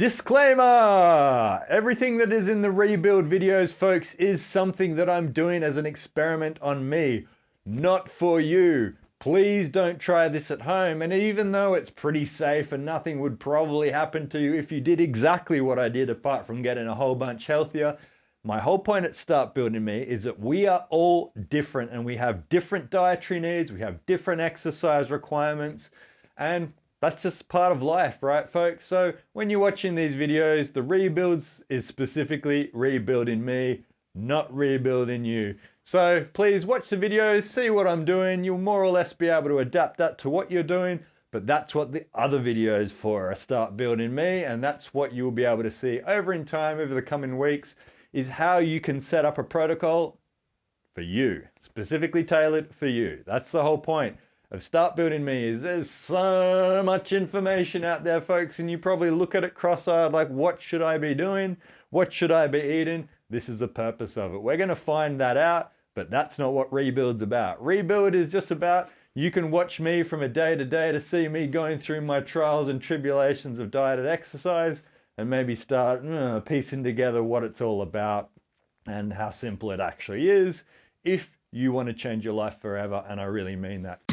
Disclaimer! Everything that is in the rebuild videos, folks, is something that I'm doing as an experiment on me, not for you. Please don't try this at home. And even though it's pretty safe and nothing would probably happen to you if you did exactly what I did, apart from getting a whole bunch healthier, my whole point at Start Building Me is that we are all different and we have different dietary needs, we have different exercise requirements, and that's just part of life, right, folks? So when you're watching these videos, the rebuilds is specifically rebuilding me, not rebuilding you. So please watch the videos, see what I'm doing. You'll more or less be able to adapt that to what you're doing, but that's what the other videos for are, Start Building Me, and that's what you'll be able to see over in time, over the coming weeks, is how you can set up a protocol for you, specifically tailored for you. That's the whole point of Start Building Me. Is there's so much information out there, folks, and you probably look at it cross-eyed like, what should I be doing? What should I be eating? This is the purpose of it. We're going to find that out, but that's not what Rebuild's about. Rebuild is just about, you can watch me from a day to day to see me going through my trials and tribulations of diet and exercise, and maybe start piecing together what it's all about and how simple it actually is if you want to change your life forever, and I really mean that.